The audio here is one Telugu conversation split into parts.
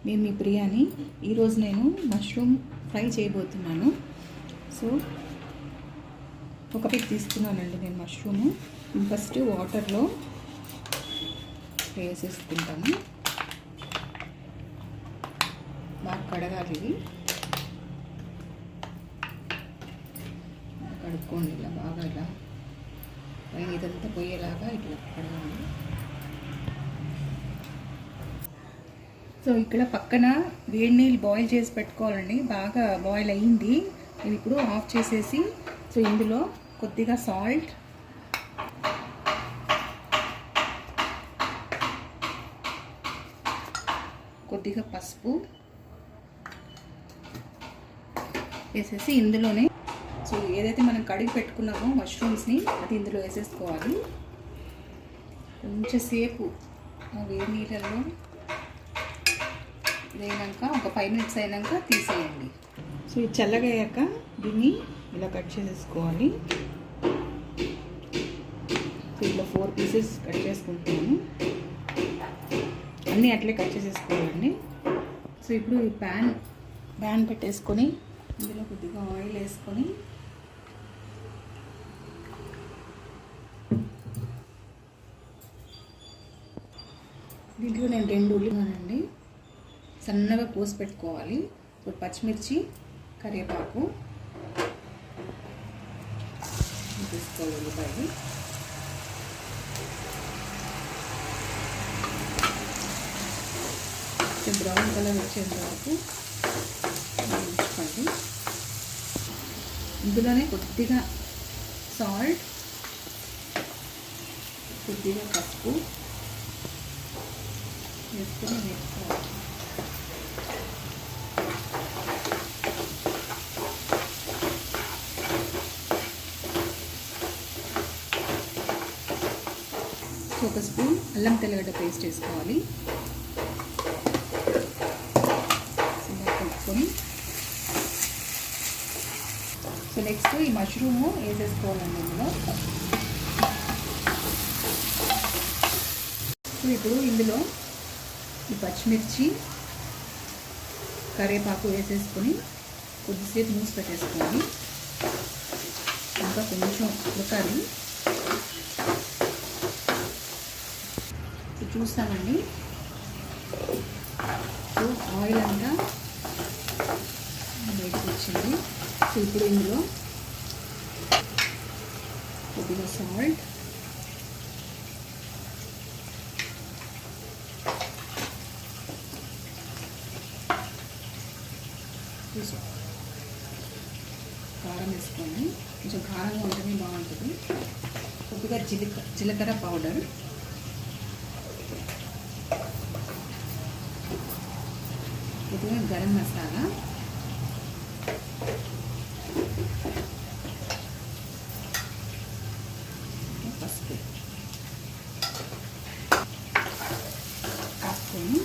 మేము మీ ప్రియాని. ఈరోజు నేను మష్రూమ్ ఫ్రై చేయబోతున్నాను. సో ఒక పిక్ తీసుకున్నానండి నేను మష్రూము. ఫస్ట్ వాటర్లో వేసేసుకుంటాము. బాగా కడగాలి. ఇవి కడుక్కోండి ఇలా బాగా, ఇలా పైన ఇదంతా పోయేలాగా ఇట్లా కడగాలి. సో ఇక్కడ పక్కన వేడి నీళ్ళు బాయిల్ చేసి పెట్టుకోవాలండి. బాగా బాయిల్ అయ్యింది. ఇది ఇప్పుడు ఆఫ్ చేసేసి, సో ఇందులో కొద్దిగా సాల్ట్, కొద్దిగా పసుపు వేసేసి ఇందులోనే సో ఏదైతే మనం కడిగి పెట్టుకున్నామో మష్రూమ్స్ని అది ఇందులో వేసేసుకోవాలి. కొంచెం సేపు వేడి నీళ్ళల్లో వేయాక ఒక 5 minutes అయినాక తీసేయండి. సో ఇది చల్లగా అయ్యాక దీన్ని ఇలా కట్ చేసేసుకోవాలి. సో ఇలా 4 pieces కట్ చేసుకుంటాను. అన్నీ అట్లే కట్ చేసేసుకోవాలండి. సో ఇప్పుడు ఈ ప్యాన్ పెట్టేసుకొని ఇందులో కొద్దిగా ఆయిల్ వేసుకొని దీంట్లో నేను 2 ఉల్లిపాయలండి సన్నగా కోసి పెట్టుకోవాలి. ఇప్పుడు పచ్చిమిర్చి, కరివేపాకు తీసుకోవాలి. ఉల్లిపాయలు బ్రౌన్ కలర్ వచ్చేంత వరకు వేయించుకోండి. ఇందులోనే కొద్దిగా సాల్ట్, కొద్దిగా పసుపు వేసుకొని వేసుకోవాలి. ఒక స్పూన్ అల్లం తెల్లగడ్డ పేస్ట్ వేసుకోవాలి. కలుపుకొని సో నెక్స్ట్ ఈ మష్రూమ్ వేసేసుకోవాలండి ఇందులో. సో ఇప్పుడు ఇందులో ఈ పచ్చిమిర్చి, కరివేపాకు వేసేసుకొని కొద్దిసేపు మూసి పెట్టేసుకోవాలి. ఇంకా కొంచెం ఉడకాలి. చూస్తామండి. సో ఆయిల్ అంతా బయటకు వచ్చింది. సో ఇప్పుడు ఇందులో కొద్దిగా సాల్ట్, కారం వేసుకోండి. కొంచెం కారంగా ఉంటేనే బాగుంటుంది. కొద్దిగా జీలకర్ర పౌడర్, కొద్దిగా గరం మసాలా, పసుపు వేసుకొని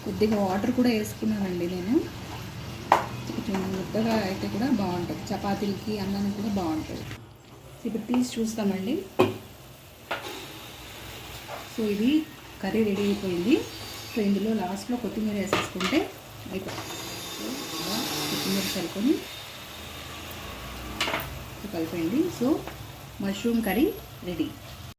కొద్దిగా వాటర్ కూడా వేసుకున్నానండి నేను. కొంచెం ముద్దగా అయితే కూడా బాగుంటుంది. చపాతీలకి, అన్నానికి కూడా బాగుంటుంది. ఇప్పుడు తీసి చూస్తామండి. సో ఇది కర్రీ రెడీ అయిపోయింది. సో ఇందులో లాస్ట్లో కొత్తిమీర వేసేసుకుంటే అయిపోతుంది. సో ఇలా కొత్తిమీర చల్లుకొని కలిపండి. So mushroom curry ready.